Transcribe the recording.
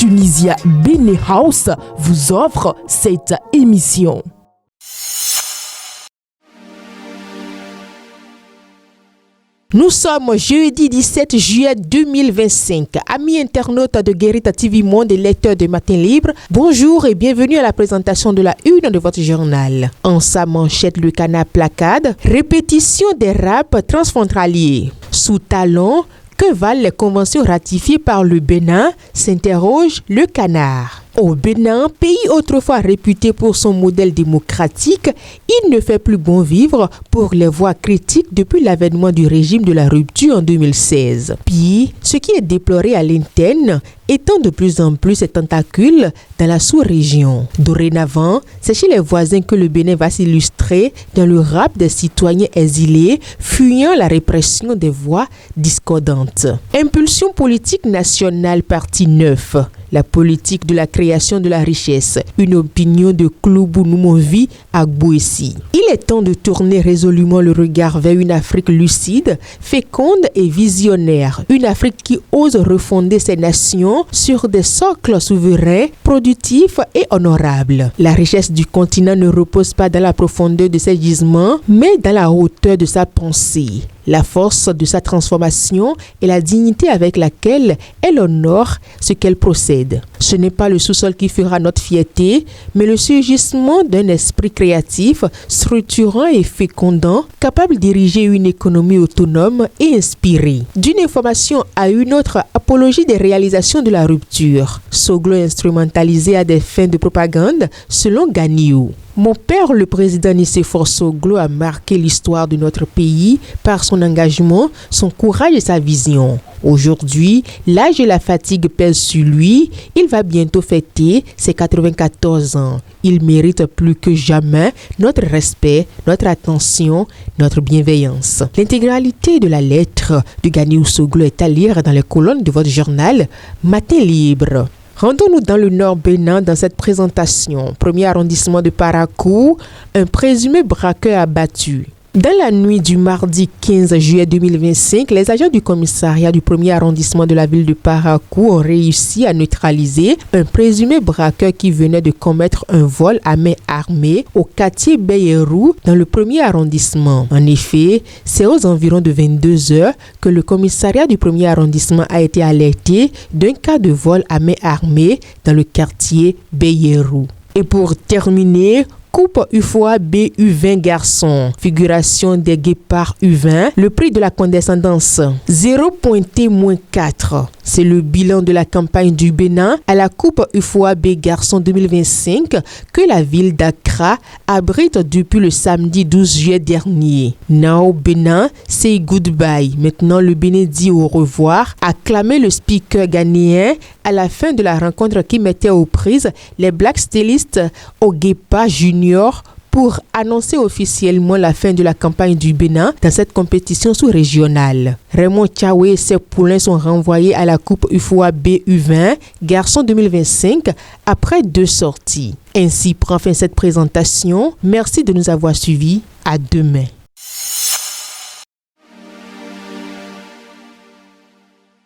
Tunisia Bénin House vous offre cette émission. Nous sommes jeudi 17 juillet 2025. Amis internautes de Guérita TV Monde et lecteurs de Matin Libre, bonjour et bienvenue à la présentation de la une de votre journal. En sa manchette, le canard placade, répétition des raps transfrontaliers. Sous talon, que valent les conventions ratifiées par le Bénin, s'interroge le canard. Au Bénin, pays autrefois réputé pour son modèle démocratique, il ne fait plus bon vivre pour les voix critiques depuis l'avènement du régime de la rupture en 2016. Puis, ce qui est déploré à l'interne, étend de plus en plus ses tentacules dans la sous-région. Dorénavant, c'est chez les voisins que le Bénin va s'illustrer dans le rap des citoyens exilés, fuyant la répression des voix discordantes. Impulsion politique nationale partie 9. La politique de la création de la richesse, une opinion de Kloubou Noumovi Agbouessi. Il est temps de tourner résolument le regard vers une Afrique lucide, féconde et visionnaire. Une Afrique qui ose refonder ses nations sur des socles souverains, productifs et honorables. La richesse du continent ne repose pas dans la profondeur de ses gisements, mais dans la hauteur de sa pensée. La force de sa transformation et la dignité avec laquelle elle honore ce qu'elle procède. Ce n'est pas le sous-sol qui fera notre fierté, mais le surgissement d'un esprit créatif, structurant et fécondant, capable de diriger une économie autonome et inspirée. D'une information à une autre, apologie des réalisations de la rupture. Soglo instrumentalisé à des fins de propagande, selon Ganiou. Mon père, le président Nicéphore Soglo, a marqué l'histoire de notre pays par son engagement, son courage et sa vision. Aujourd'hui, l'âge et la fatigue pèsent sur lui. Il va bientôt fêter ses 94 ans. Il mérite plus que jamais notre respect, notre attention, notre bienveillance. L'intégralité de la lettre de Ganiou Soglo est à lire dans les colonnes de votre journal Matin Libre. Rendons-nous dans le Nord Bénin dans cette présentation. Premier arrondissement de Parakou, un présumé braqueur abattu. Dans la nuit du mardi 15 juillet 2025, les agents du commissariat du premier arrondissement de la ville de Parakou ont réussi à neutraliser un présumé braqueur qui venait de commettre un vol à main armée au quartier Beyerou dans le premier arrondissement. En effet, c'est aux environs de 22 heures que le commissariat du premier arrondissement a été alerté d'un cas de vol à main armée dans le quartier Beyerou. Et pour terminer, coupe UFOA BU20 garçon, figuration des guépards U20, le prix de la condescendance 0.T-4. C'est le bilan de la campagne du Bénin à la coupe UFOA B garçon 2025 que la ville d'Accra abrite depuis le samedi 12 juillet dernier. Now Bénin, say goodbye. Maintenant le Bénin dit au revoir, a clamé le speaker ghanéen à la fin de la rencontre qui mettait aux prises les Black Stylistes au Guépard Junior pour annoncer officiellement la fin de la campagne du Bénin dans cette compétition sous-régionale. Raymond Tchaoué et ses poulains sont renvoyés à la coupe UFOA BU20 garçon 2025 après 2 sorties. Ainsi prend fin cette présentation. Merci de nous avoir suivis. À demain.